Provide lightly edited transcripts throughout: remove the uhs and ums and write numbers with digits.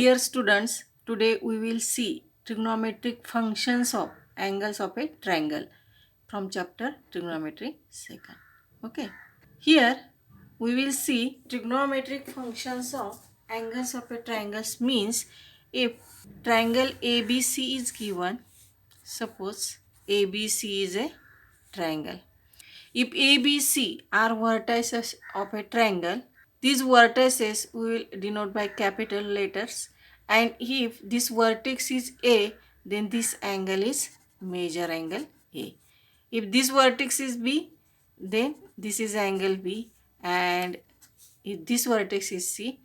Dear students, today we will see trigonometric functions of angles of a triangle from chapter trigonometry second. Okay. Here we will see trigonometric functions of angles of a triangle means if triangle ABC is given, suppose ABC is a triangle. If ABC are vertices of a triangle, these vertices we will denote by capital letters, and if this vertex is A, then this angle is major angle A. If this vertex is B, then this is angle B, and if this vertex is C,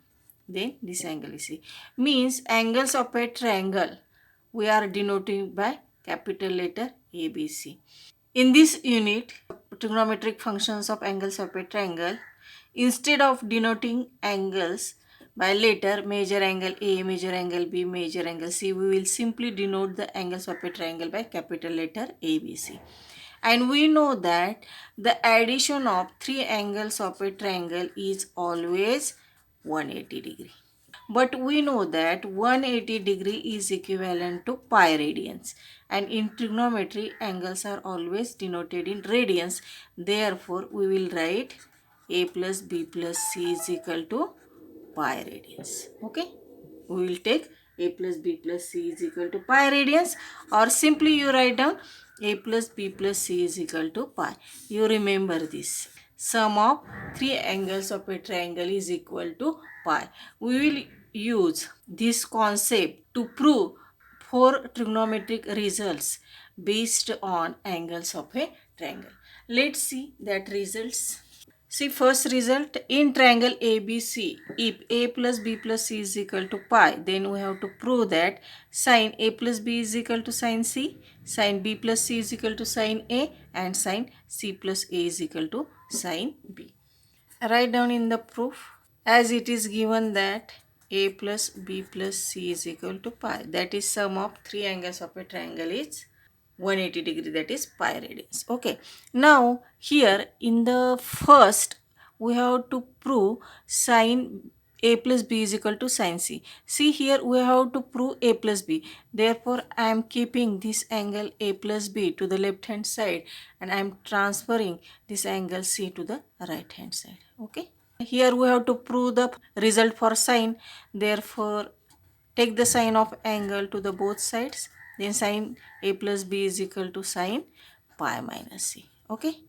then this angle is C. Means angles of a triangle we are denoting by capital letter ABC. In this unit, trigonometric functions of angles of a triangle, instead of denoting angles by letter major angle A, major angle B, major angle C, we will simply denote the angles of a triangle by capital letter ABC. And we know that the addition of three angles of a triangle is always 180 degree. But we know that 180 degree is equivalent to pi radians, and in trigonometry angles are always denoted in radians. Therefore we will write a plus b plus c is equal to pi radians. Okay, we will take a plus b plus c is equal to pi radians, or simply you write down a plus b plus c is equal to pi. You remember this. Sum of three angles of a triangle is equal to pi. We will use this concept to prove four trigonometric results based on angles of a triangle. Let's see that results. See, first result, in triangle ABC, if a plus b plus c is equal to pi, then we have to prove that sine a plus b is equal to sine c, sine b plus c is equal to sine a, and sine c plus a is equal to sine b. Write down in the proof, as it is given that a plus b plus c is equal to pi, that is sum of three angles of a triangle is 180 degree, that is pi radians. Okay, now here in the first we have to prove sine a plus b is equal to sine c. See, here we have to prove a plus b, therefore I am keeping this angle a plus b to the left hand side, and I am transferring this angle c to the right hand side. Okay, here we have to prove the result for sine, therefore take the sign of angle to the both sides, then sine a plus b is equal to sine pi minus c. Okay,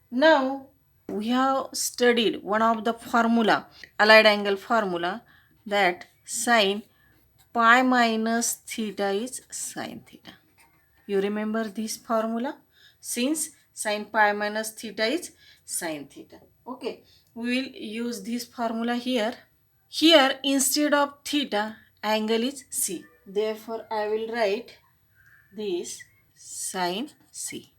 now we have studied one of the formula, allied angle formula, that sine pi minus theta is sine theta. You remember this formula, since sine pi minus theta is sine theta. Okay, we will use this formula here. Here instead of theta, angle is C. Therefore, I will write this sine C.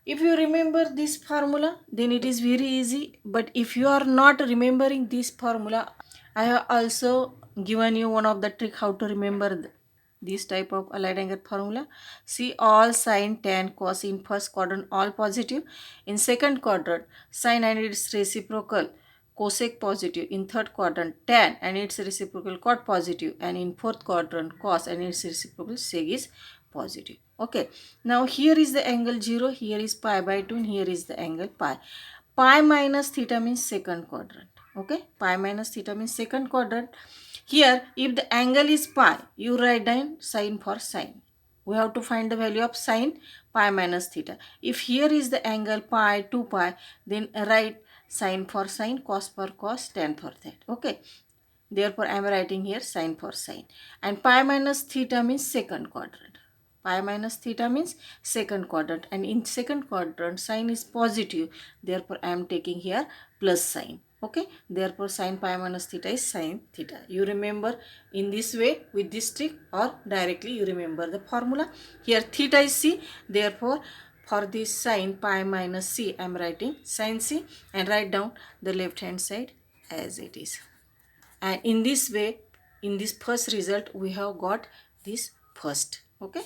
If you remember this formula, then it is very easy. But if you are not remembering this formula, I have also given you one of the trick how to remember this type of allied angle formula. See, all sine, tan, cos in first quadrant all positive. In second quadrant, sine and its reciprocal cosec positive. In third quadrant, tan and its reciprocal cot positive. And in fourth quadrant, cos and its reciprocal sec is positive. Okay, now here is the angle 0, here is pi by 2, and here is the angle pi. Pi minus theta means second quadrant. Okay, pi minus theta means second quadrant. Here, if the angle is pi, you write down sine for sine. We have to find the value of sine pi minus theta. If here is the angle pi, 2 pi, then write sine for sine, cos for cos, tan for that. Okay. Therefore, I am writing here sine for sine. And pi minus theta means second quadrant. Pi minus theta means second quadrant. And in second quadrant, sine is positive. Therefore, I am taking here plus sign. Okay. Therefore, sine pi minus theta is sine theta. You remember in this way with this trick, or directly you remember the formula. Here theta is C. Therefore, for this sine pi minus C, I am writing sine C, and write down the left hand side as it is. And in this way, in this first result, we have got this first. Okay,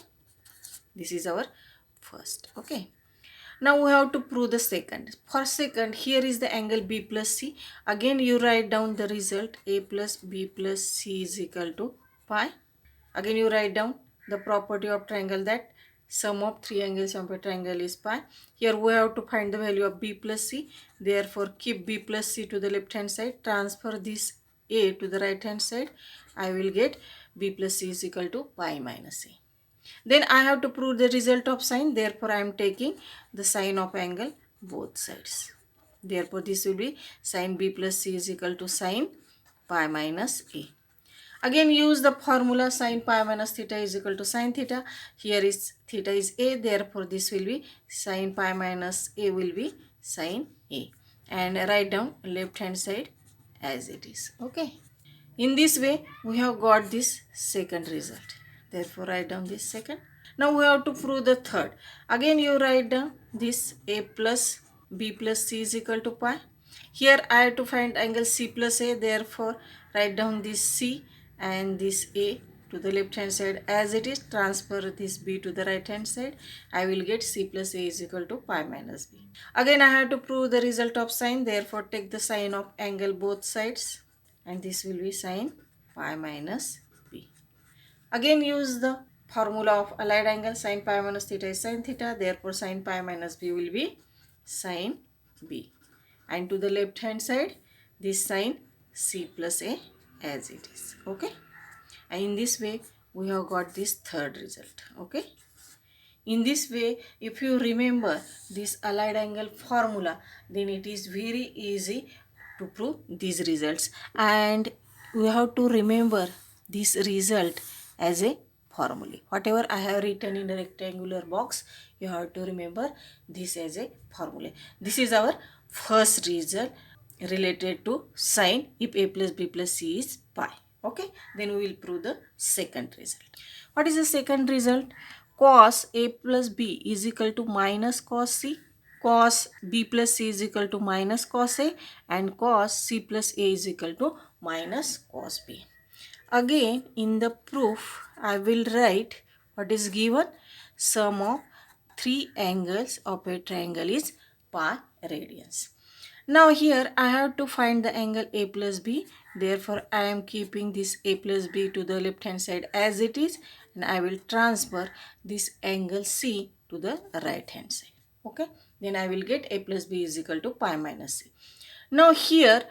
this is our first. Okay, now we have to prove the second. For second, here is the angle B plus C. Again, you write down the result, A plus B plus C is equal to pi. Again you write down the property of triangle that sum of three angles of a triangle is pi. Here we have to find the value of b plus c. Therefore keep b plus c to the left hand side. Transfer this a to the right hand side. I will get b plus c is equal to pi minus a. Then I have to prove the result of sine. Therefore I am taking the sine of angle both sides. Therefore this will be sine b plus c is equal to sine pi minus a. Again use the formula sine pi minus theta is equal to sine theta. Here is theta is a, therefore this will be sine pi minus a will be sine a. And write down left hand side as it is. Okay. In this way we have got this second result. Therefore write down this second. Now we have to prove the third. Again you write down this a plus b plus c is equal to pi. Here I have to find angle c plus a, therefore write down this c and this a to the left hand side as it is. Transfer this b to the right hand side. I will get c plus a is equal to pi minus b. Again I have to prove the result of sine, therefore take the sine of angle both sides and this will be sine pi minus b. Again use the formula of allied angle. Sine pi minus theta is sine theta, therefore sine pi minus b will be sine b. And to the left hand side this sine c plus a as it is. Okay. And in this way we have got this third result. Okay. In this way, if you remember this allied angle formula, then it is very easy to prove these results. And we have to remember this result as a formula. Whatever I have written in the rectangular box, you have to remember this as a formula. This is our first result related to sine if a plus b plus c is pi. Okay, then we will prove the second result. What is the second result? Cos a plus b is equal to minus cos c. Cos b plus c is equal to minus cos a, and cos c plus a is equal to minus cos b. Again in the proof I will write what is given. Sum of three angles of a triangle is pi radians. Now here I have to find the angle a plus b. Therefore I am keeping this a plus b to the left hand side as it is, and I will transfer this angle c to the right hand side. Okay. Then I will get a plus b is equal to pi minus c. Now here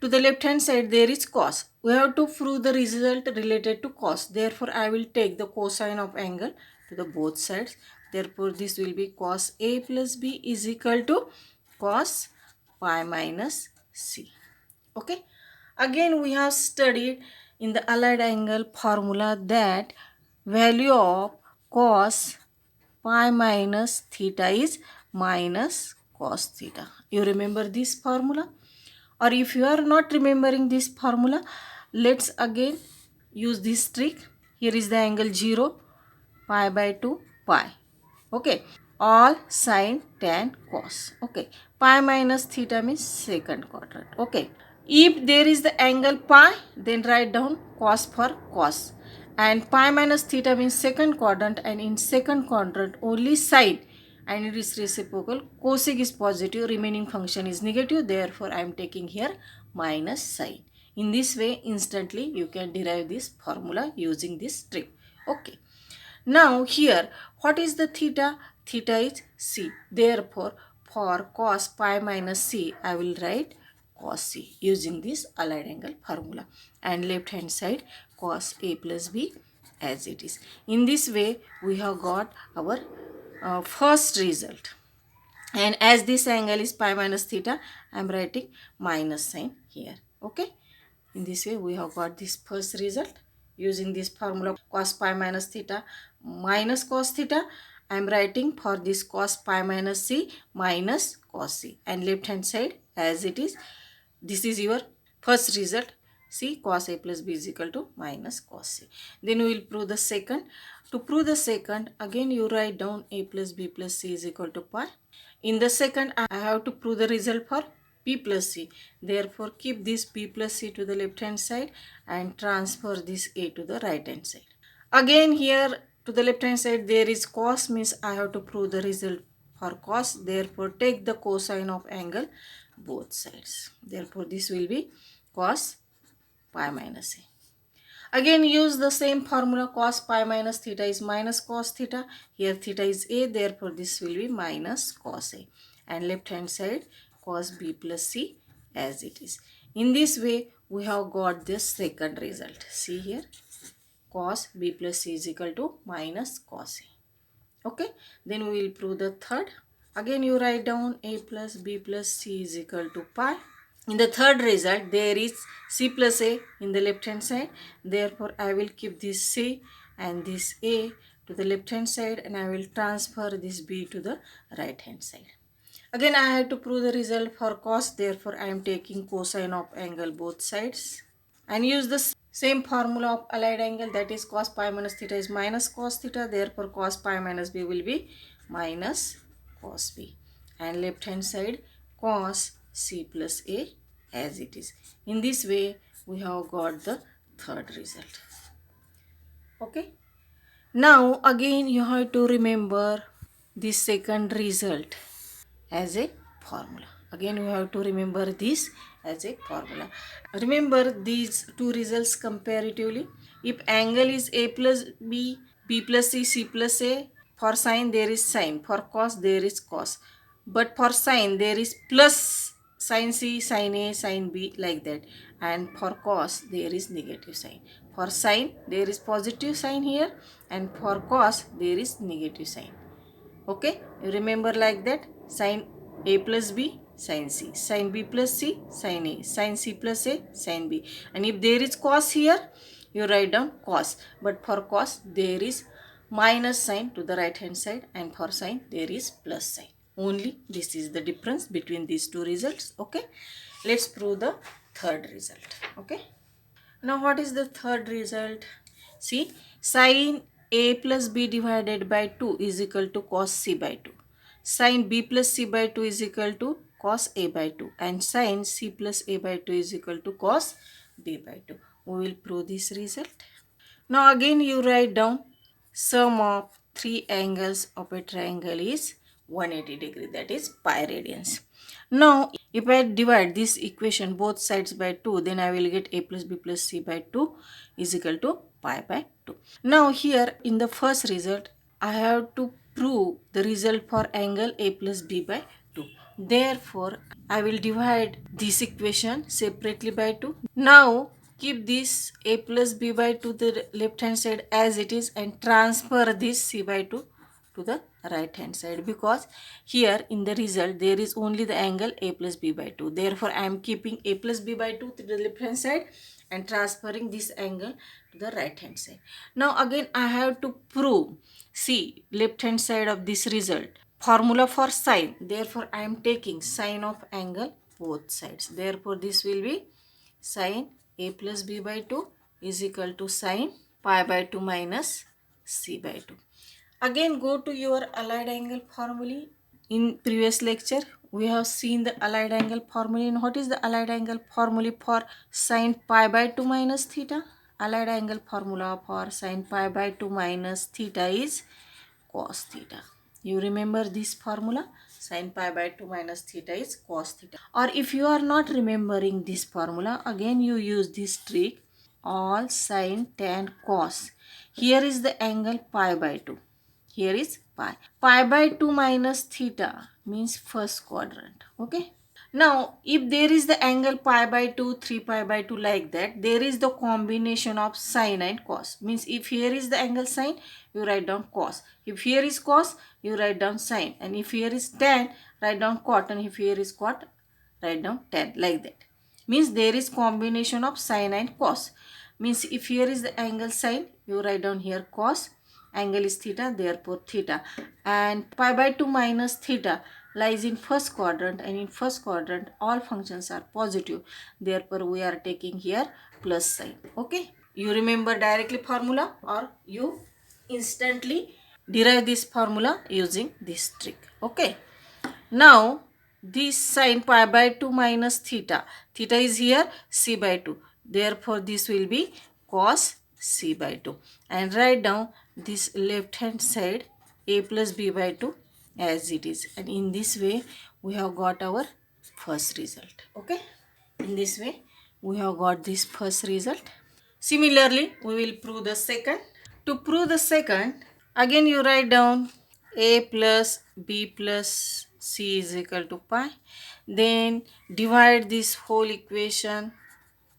to the left hand side there is cos. We have to prove the result related to cos. Therefore I will take the cosine of angle to the both sides. Therefore this will be cos a plus b is equal to cos pi minus c. Okay. Again we have studied in the allied angle formula that value of cos pi minus theta is minus cos theta. You remember this formula? Or if you are not remembering this formula, let's again use this trick. Here is the angle 0, pi by 2, pi. Okay. All sine, tan, cos. Okay. Pi minus theta means second quadrant. Okay. If there is the angle pi, then write down cos for cos. And pi minus theta means second quadrant, and in second quadrant only sine and it is reciprocal. Cosec is positive, remaining function is negative. Therefore, I am taking here minus sine. In this way, instantly you can derive this formula using this trick. Okay. Now here, what is the theta? Theta is c. Therefore, for cos pi minus c, I will write cos c using this allied angle formula. And left hand side cos a plus b as it is. In this way, we have got our first result. And as this angle is pi minus theta, I am writing minus sign here. Okay. In this way, we have got this first result using this formula cos pi minus theta minus cos theta. I am writing for this cos pi minus c minus cos c, and left hand side as it is. This is your first result. C cos a plus b is equal to minus cos c. Then we will prove the second. To prove the second, again you write down a plus b plus c is equal to pi. In the second, I have to prove the result for p plus c. Therefore, keep this p plus c to the left hand side and transfer this a to the right hand side. Again here to the left hand side there is cos, means I have to prove the result for cos. Therefore, take the cosine of angle both sides. Therefore, this will be cos pi minus a. Again use the same formula, cos pi minus theta is minus cos theta. Here theta is a, therefore this will be minus cos a. And left hand side cos b plus c as it is. In this way we have got this second result. See here, cos b plus c is equal to minus cos a. Okay, then we will prove the third. Again you write down a plus b plus c is equal to pi. In the third result, there is c plus a in the left hand side. Therefore, I will keep this c and this a to the left hand side, and I will transfer this b to the right hand side. Again, I have to prove the result for cos. Therefore, I am taking cosine of angle both sides and use the same formula of allied angle, that is cos pi minus theta is minus cos theta. Therefore, cos pi minus b will be minus cos b. And left hand side cos c plus a as it is. In this way, we have got the third result. Okay. Now, again you have to remember this second result as a formula. Again, we have to remember this as a formula. Remember these two results comparatively. If angle is a plus b, b plus c, c plus a, for sine there is sine, for cos there is cos. But for sine there is plus sine c, sine a, sine b, like that. And for cos there is negative sign. For sine there is positive sign here, and for cos there is negative sign. Okay, you remember like that. Sin a plus b, sin c, sin b plus c, sin a, sin c plus a, sin b. And if there is cos here, you write down cos. But for cos there is minus sign to the right hand side, and for sin there is plus sign. Only this is the difference between these two results. Okay, let's prove the third result. Okay, now what is the third result? See, sin a plus b divided by 2 is equal to cos c by 2. Sin b plus c by 2 is equal to cos a by 2. And sin c plus a by 2 is equal to cos b by 2. We will prove this result. Now again you write down sum of three angles of a triangle is 180 degree, that is pi radians. Now if I divide this equation both sides by 2, then I will get a plus b plus c by 2 is equal to pi by 2. Now here in the first result I have to prove the result for angle a plus b by 2. Therefore I will divide this equation separately by 2. Now keep this a plus b by 2 to the left hand side as it is, and transfer this c by 2 to the right hand side, because here in the result there is only the angle a plus b by 2. Therefore I am keeping a plus b by 2 to the left hand side and transferring this angle to the right hand side. Now again I have to prove, see left hand side of this result, formula for sine. Therefore I am taking sine of angle both sides. Therefore this will be sine a plus b by 2 is equal to sine pi by 2 minus c by 2. Again go to your allied angle formula. In previous lecture we have seen the allied angle formula. And what is the allied angle formula for sine pi by 2 minus theta? Allied angle formula for sine pi by 2 minus theta is cos theta. You remember this formula? Sin pi by 2 minus theta is cos theta. Or if you are not remembering this formula, again you use this trick, all sin, tan, cos. Here is the angle pi by 2. Here is pi. Pi by 2 minus theta means first quadrant. Okay. Now, if there is the angle pi by 2, 3 pi by 2 like that, there is the combination of sine and cos. Means if here is the angle sine, you write down cos. If here is cos, you write down sine. And if here is tan, write down cot. And if here is cot, write down tan, like that. Means there is combination of sine and cos. Means if here is the angle sine, you write down here cos. Angle is theta, therefore theta. And pi by 2 minus theta lies in first quadrant, and in first quadrant all functions are positive. Therefore we are taking here plus sign. Okay. You remember directly formula, or you instantly derive this formula using this trick. Okay. Now this sin pi by 2 minus theta. Theta is here c by 2. Therefore this will be cos c by 2. And write down this left hand side a plus b by 2 as it is. And in this way we have got our first result. Okay. In this way we have got this first result. Similarly, we will prove the second. To prove the second, again you write down a plus b plus c is equal to pi. Then divide this whole equation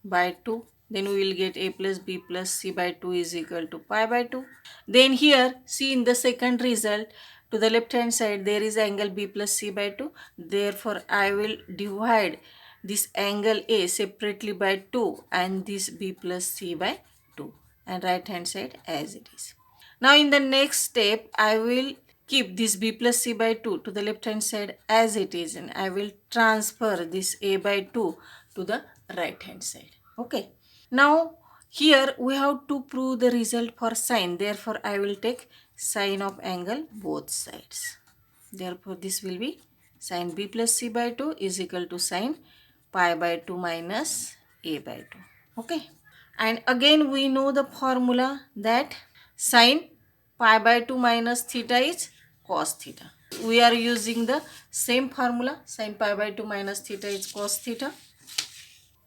by 2. Then we will get a plus b plus c by 2 is equal to pi by 2. Then here, see in the second result, to the left hand side there is angle b plus c by 2. Therefore, I will divide this angle a separately by 2 and this b plus c by 2 and right hand side as it is. Now in the next step, I will keep this b plus c by 2 to the left hand side as it is and I will transfer this a by 2 to the right hand side. Okay. Now here we have to prove the result for sine. Therefore, I will take sine of angle both sides. Therefore, this will be sine b plus c by 2 is equal to sine pi by 2 minus a by 2. Okay. And again we know the formula that sine pi by 2 minus theta is cos theta. We are using the same formula. Sine pi by 2 minus theta is cos theta.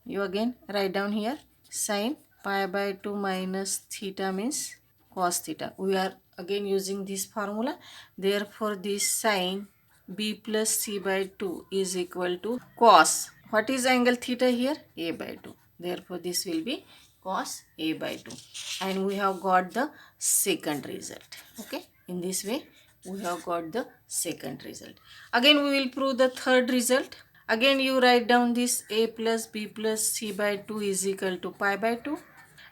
You again write down here sine pi by 2 minus theta means cos theta. We are again using this formula. Therefore, this sine b plus c by 2 is equal to cos. What is angle theta here? A by 2. Therefore, this will be cos a by 2. And we have got the second result. Okay. In this way, we have got the second result. Again, we will prove the third result. Again you write down this a plus b plus c by 2 is equal to pi by 2.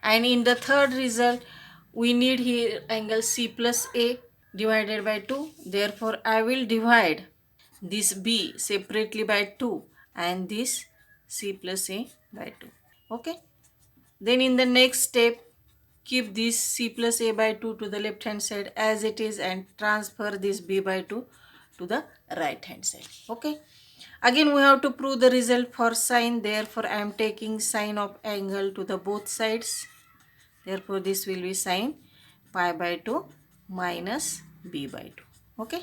And in the third result, we need here angle c plus a divided by 2. Therefore, I will divide this b separately by 2 and this c plus a by 2. Okay. Then in the next step, keep this c plus a by 2 to the left hand side as it is and transfer this b by 2 to the right hand side. Okay. Again we have to prove the result for sine. Therefore, I am taking sine of angle to the both sides. Therefore, this will be sine pi by 2 minus b by 2. Okay.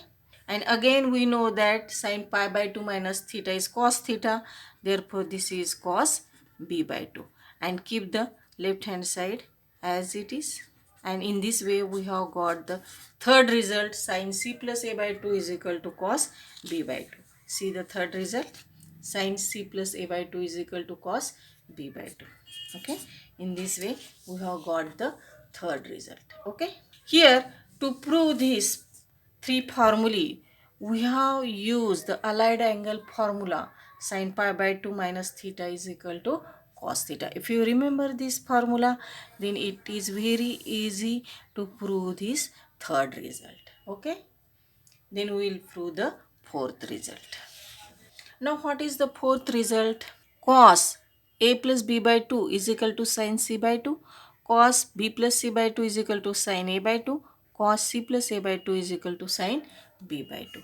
And again we know that sine pi by 2 minus theta is cos theta. Therefore, this is cos b by 2. And keep the left hand side as it is. And in this way we have got the third result, sine c plus a by 2 is equal to cos b by 2. See the third result, sine c plus a by 2 is equal to cos b by 2. Okay. In this way we have got the third result. Okay. Here to prove this three formulae, we have used the allied angle formula sine pi by 2 minus theta is equal to cos theta. If you remember this formula, then it is very easy to prove this third result. Okay. Then we will prove the fourth result. Now what is the fourth result? Cos a plus b by 2 is equal to sin c by 2. Cos b plus c by 2 is equal to sin a by 2. Cos c plus a by 2 is equal to sin b by 2.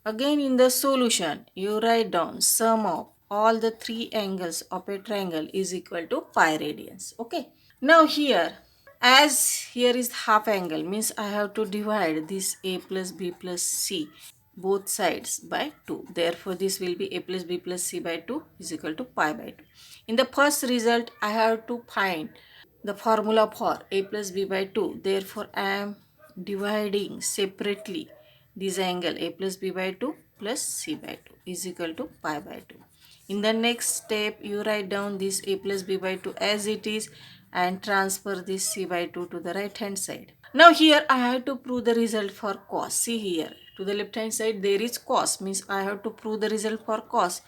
Again in the solution, you write down sum of all the three angles of a triangle is equal to pi radians. Okay. Now here, as here is half angle, means I have to divide this a plus b plus c both sides by 2. Therefore, this will be a plus b plus c by 2 is equal to pi by 2. In the first result, I have to find the formula for a plus b by 2. Therefore, I am dividing separately this angle a plus b by 2 plus c by 2 is equal to pi by 2. In the next step, you write down this a plus b by 2 as it is and transfer this c by 2 to the right hand side. Now here I have to prove the result for cos. See here, to the left hand side there is cos, means I have to prove the result for cos.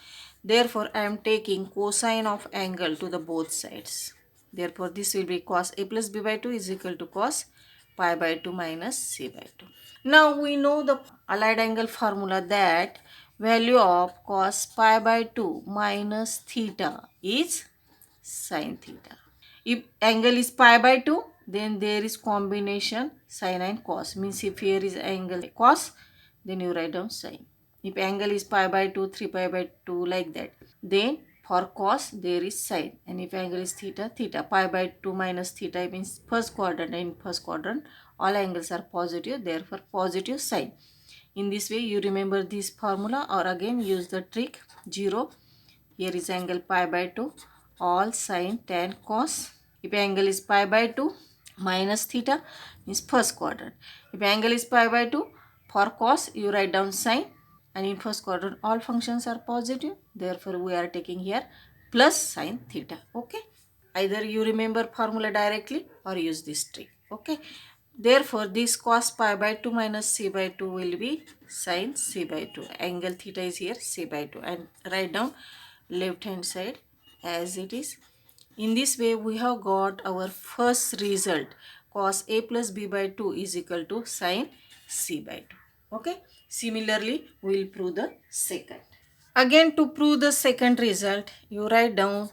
Therefore, I am taking cosine of angle to the both sides. Therefore, this will be cos a plus b by 2 is equal to cos pi by 2 minus c by 2. Now we know the allied angle formula that value of cos pi by 2 minus theta is sin theta. If angle is pi by 2, then there is combination sin and cos. Means if here is angle cos, then you write down sin. If angle is pi by 2, 3 pi by 2 like that, then for cos there is sin. And if angle is theta, theta. Pi by 2 minus theta means first quadrant, and in first quadrant all angles are positive, therefore positive sin. In this way you remember this formula, or again use the trick 0. Here is angle pi by 2, all sin tan cos If angle is pi by 2 minus theta means first quadrant. If angle is pi by 2 for cos, you write down sine, and in first quadrant all functions are positive. Therefore, we are taking here plus sine theta. Okay. Either you remember formula directly or use this trick. Okay. Therefore, this cos pi by 2 minus c by 2 will be sin c by 2. Angle theta is here c by 2, and write down left hand side as it is. In this way, we have got our first result. Cos a plus b by 2 is equal to sin c by 2. Okay. Similarly, we will prove the second. Again, to prove the second result, you write down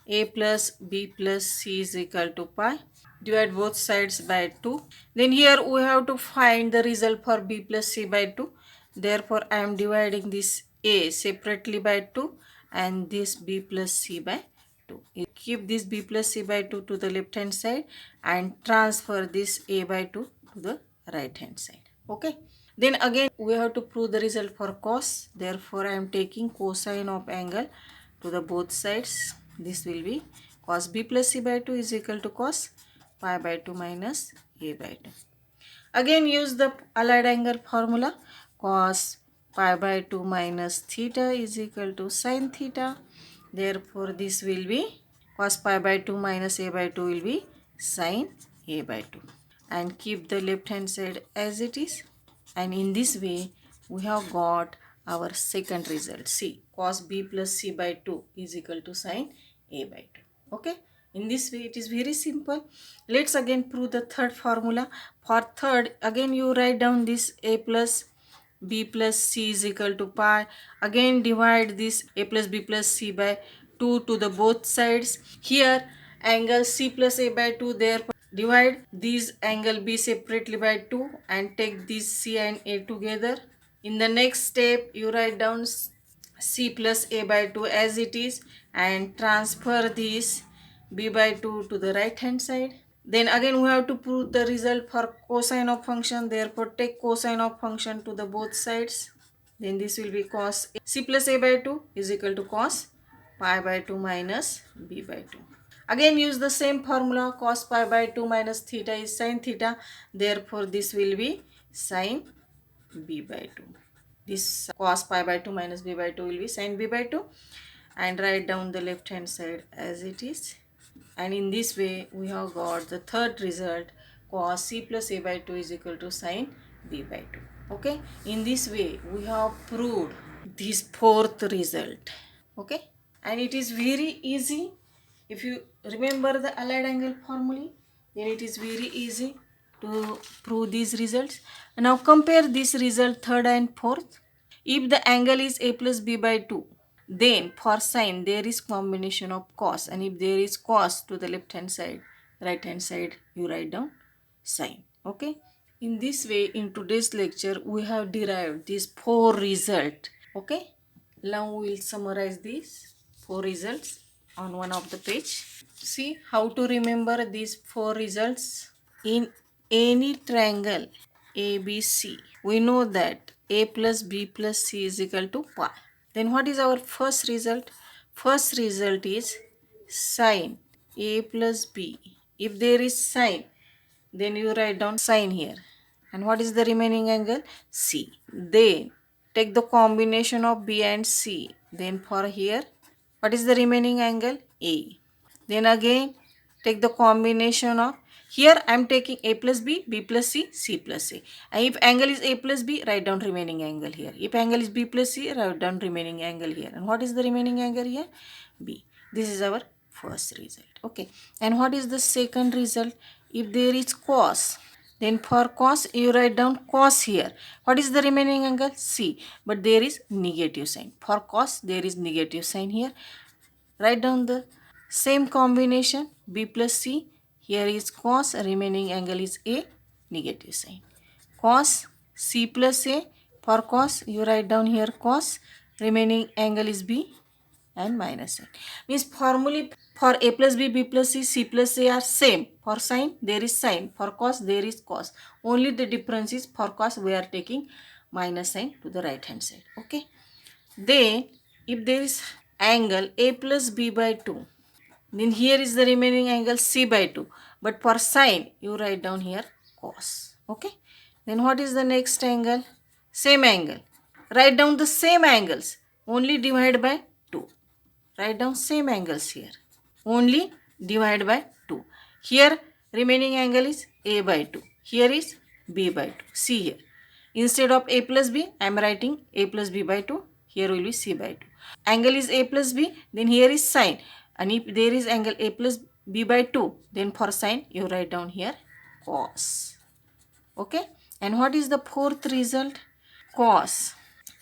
a plus b plus c is equal to pi. Divide both sides by 2. Then here we have to find the result for b plus c by 2. Therefore, I am dividing this a separately by 2 and this b plus c by 2. You keep this b plus c by 2 to the left hand side and transfer this a by 2 to the right hand side. Okay. Then again we have to prove the result for cos. Therefore, I am taking cosine of angle to the both sides. This will be cos b plus c by 2 is equal to cos pi by 2 minus a by 2. Again use the allied angle formula. Cos pi by 2 minus theta is equal to sin theta. Therefore, this will be cos pi by 2 minus a by 2 will be sin a by 2. And keep the left hand side as it is. And in this way, we have got our second result. See, cos b plus c by 2 is equal to sin a by 2. Okay. In this way, it is very simple. Let's again prove the third formula. For third, again you write down this a plus b plus c is equal to pi. Again divide this a plus b plus c by 2 to the both sides. Here angle c plus a by 2, therefore divide these angle b separately by 2 and take this c and a together. In the next step, you write down c plus a by 2 as it is and transfer this b by 2 to the right hand side. Then again we have to prove the result for cosine of function. Therefore, take cosine of function to the both sides. Then this will be cos c plus a by 2 is equal to cos pi by 2 minus b by 2. Again use the same formula. Cos pi by 2 minus theta is sin theta. Therefore, this will be sin b by 2. This cos pi by 2 minus b by 2 will be sin b by 2. And write down the left hand side as it is. And in this way, we have got the third result. Cos c plus a by 2 is equal to sin b by 2. Okay. In this way, we have proved this fourth result. Okay. And it is very easy. If you remember the allied angle formula, then it is very easy to prove these results. Now compare this result third and fourth. If the angle is a plus b by 2, then for sine there is combination of cos, and if there is cos to the left hand side, right hand side you write down sine. Okay. In this way, in today's lecture we have derived these four results. Okay. Now we will summarize these four results on one of the page. See how to remember these four results. In any triangle ABC, we know that a plus b plus c is equal to pi. Then what is our first result? First result is sine a plus b. If there is sine, then you write down sine here. And what is the remaining angle? C. Then take the combination of b and c. Then for here, what is the remaining angle? A. Then again take the combination of, here I am taking a plus b, b plus c, c plus a. And if angle is a plus b, write down remaining angle here. If angle is b plus c, write down remaining angle here. And what is the remaining angle here? B. This is our first result. Okay. And what is the second result? If there is cos, then for cos you write down cos here. What is the remaining angle? C. But there is negative sign. For cos there is negative sign here. Write down the same combination b plus c. Here is cos, remaining angle is a, negative sign. Cos c plus a. For cos you write down here cos, remaining angle is b and minus sign. Means formula for a plus b, b plus c, c plus a are same. For sine there is sine. For cos there is cos. Only the difference is for cos we are taking minus sign to the right hand side. Okay. Then if there is angle a plus b by 2, Then here is the remaining angle c by 2. But for sine, you write down here cos. Okay. Then what is the next angle? Same angle. Write down the same angles. Only divide by 2. Write down same angles here. Only divide by 2. Here remaining angle is a by 2. Here is b by 2. See here. Instead of a plus b, I am writing a plus b by 2. Here will be c by 2. Angle is a plus b, then here is sine. And if there is angle a plus b by 2, then for sine, you write down here cos. Okay. And what is the fourth result? Cos.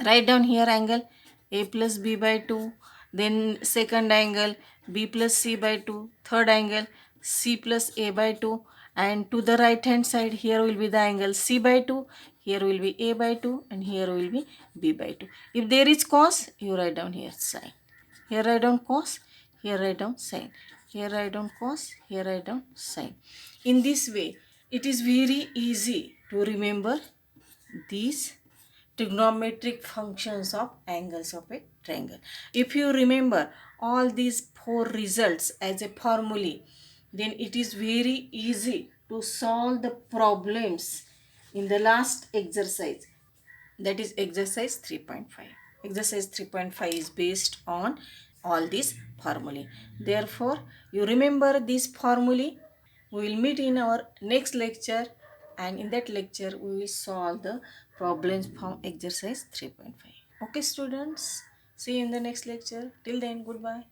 Write down here angle a plus b by 2. Then second angle b plus c by 2. Third angle c plus a by 2. And to the right hand side, here will be the angle c by 2. Here will be a by 2. And here will be b by 2. If there is cos, you write down here sine. Here write down cos. Here write down sine. Here write down cos. Here write down sine. In this way, it is very easy to remember these trigonometric functions of angles of a triangle. If you remember all these four results as a formulae, then it is very easy to solve the problems in the last exercise, that is exercise 3.5. Exercise 3.5 is based on all these formulae. Therefore, you remember these formulae. We will meet in our next lecture, and in that lecture we will solve the problems from exercise 3.5. Okay students, see you in the next lecture. Till then, goodbye.